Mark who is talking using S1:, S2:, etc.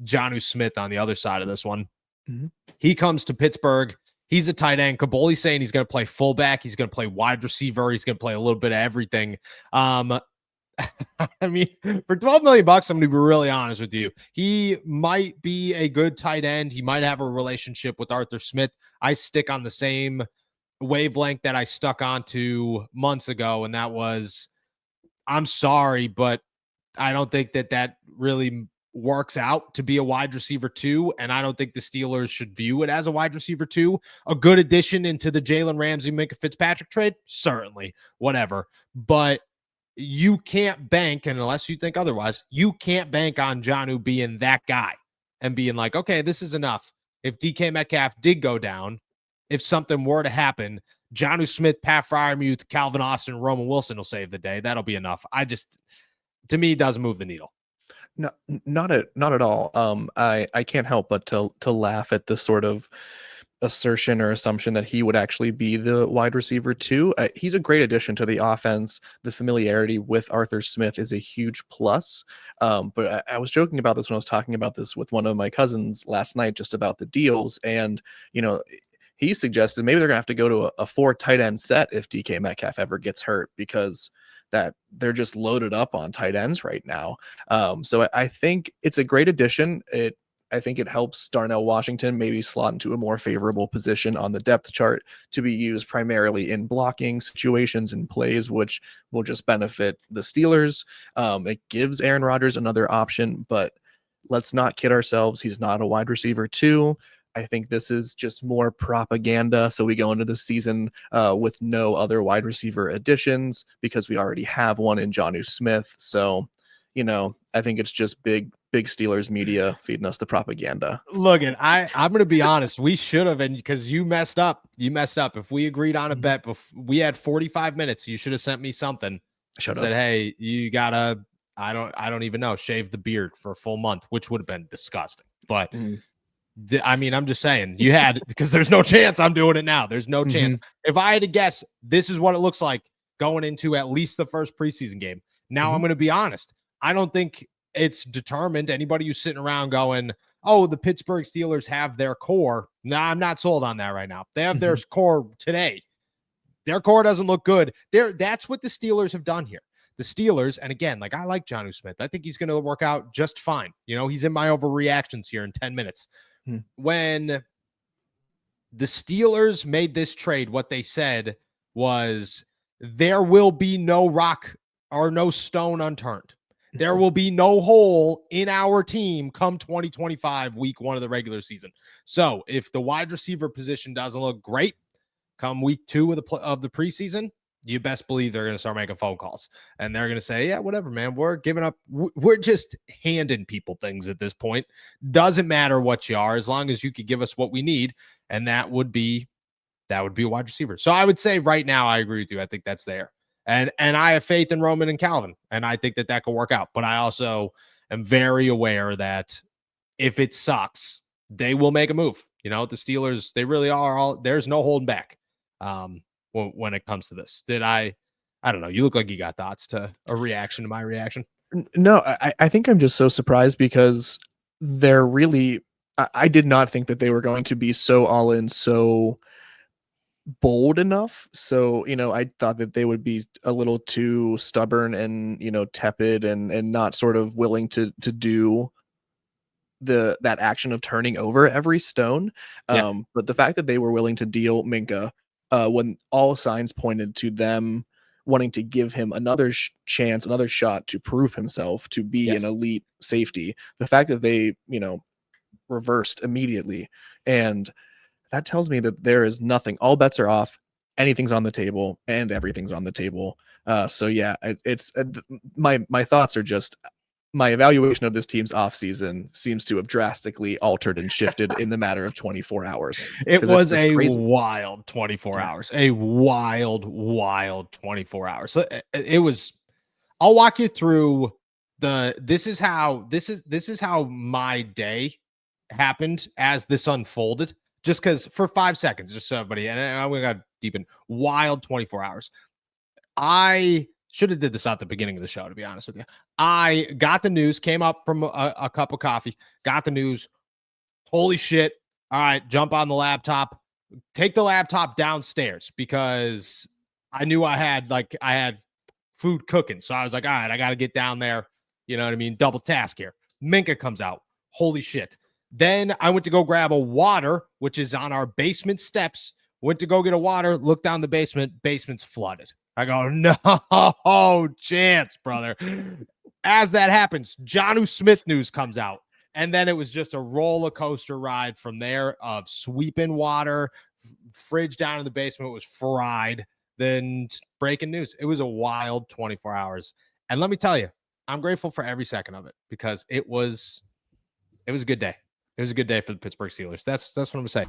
S1: Jonnu Smith on the other side of this one.
S2: Mm-hmm.
S1: He comes to Pittsburgh. He's a tight end. Kaboli's saying he's going to play fullback. He's going to play wide receiver. He's going to play a little bit of everything. I mean, for $12 million, I'm going to be really honest with you. He might be a good tight end. He might have a relationship with Arthur Smith. I stick on the same wavelength that I stuck onto months ago, and that was, I'm sorry, but I don't think that really works out to be a wide receiver 2, and I don't think the Steelers should view it as a wide receiver 2. A good addition into the Jalen Ramsey, Minkah Fitzpatrick trade, certainly, whatever. But you can't bank, and unless you think otherwise, you can't bank on Jonnu being that guy and being like, okay, this is enough. If DK Metcalf did go down, if something were to happen, Jonnu Smith, Pat Freiermuth, Calvin Austin, Roman Wilson will save the day. That'll be enough. To me, it doesn't move the needle.
S2: No, not at all. I can't help but to laugh at the sort of assertion or assumption that he would actually be the wide receiver 2. He's a great addition to the offense. The familiarity with Arthur Smith is a huge plus. But I was joking about this when I was talking about this with one of my cousins last night, just about the deals. And, he suggested maybe they're going to have to go to a 4 tight end set if DK Metcalf ever gets hurt, because that they're just loaded up on tight ends right now. So I think it's a great addition. I think it helps Darnell Washington maybe slot into a more favorable position on the depth chart to be used primarily in blocking situations and plays, which will just benefit the Steelers. It gives Aaron Rodgers another option, but let's not kid ourselves. He's not a wide receiver 2. I think this is just more propaganda. So we go into the season with no other wide receiver additions because we already have one in Jonnu Smith. So, I think it's just big Steelers media feeding us the propaganda.
S1: Look, I'm going to be honest. We should have, and because you messed up. If we agreed on a bet, we had 45 minutes. You should have sent me something. Said, hey, you gotta. I don't even know. Shave the beard for a full month, which would have been disgusting. But I mean, I'm just saying you had, because there's no chance I'm doing it now. There's no chance. If I had to guess, this is what it looks like going into at least the first preseason game. Now I'm going to be honest. I don't think it's determined. Anybody who's sitting around going, oh, the Pittsburgh Steelers have their core. No, I'm not sold on that right now. They have their core today. Their core doesn't look good. That's what the Steelers have done here. The Steelers, and again, I like Jonnu Smith. I think he's going to work out just fine. He's in my overreactions here in 10 minutes. When the Steelers made this trade, what they said was there will be no rock or no stone unturned. There will be no hole in our team come 2025, week 1 of the regular season. So if the wide receiver position doesn't look great come week 2 of the preseason, you best believe they're going to start making phone calls. And they're going to say, yeah, whatever, man. We're giving up. We're just handing people things at this point. Doesn't matter what you are, as long as you could give us what we need. And that would be a wide receiver. So I would say right now, I agree with you. I think that's there. And I have faith in Roman and Calvin. And I think that could work out. But I also am very aware that if it sucks, they will make a move. The Steelers, they really are there's no holding back. When it comes to this. I don't know. You look like you got thoughts to a reaction to my reaction.
S2: No, I think I'm just so surprised because they're really, I did not think that they were going to be so all in, so bold enough. So, I thought that they would be a little too stubborn and, tepid and not sort of willing to do that action of turning over every stone. But the fact that they were willing to deal Minkah, when all signs pointed to them wanting to give him another chance, another shot to prove himself to be an elite safety. The fact that they, reversed immediately, and that tells me that there is nothing. All bets are off. Anything's on the table, and everything's on the table. So yeah, it's my thoughts are just. My evaluation of this team's offseason seems to have drastically altered and shifted in the matter of 24 hours.
S1: It was a wild 24 hours. A wild 24 hours. So it was. I'll walk you through this is how my day happened as this unfolded. Just because for 5 seconds, just so everybody, and we got deep in wild 24 hours. I Should have did this at the beginning of the show, to be honest with you. I got the news, came up from a cup of coffee, got the news. Holy shit. All right, jump on the laptop. Take the laptop downstairs because I knew I had food cooking. So I was like, all right, I got to get down there. You know what I mean? Double task here. Minka comes out. Holy shit. Then I went to go grab a water, which is on our basement steps. Went to go get a water, look down the basement. Basement's flooded. I go, no chance, brother. As that happens, Jonnu Smith news comes out. And then it was just a roller coaster ride from there of sweeping water. Fridge down in the basement was fried. Then breaking news. It was a wild 24 hours. And let me tell you, I'm grateful for every second of it because it was a good day. It was a good day for the Pittsburgh Steelers. That's what I'm going to say.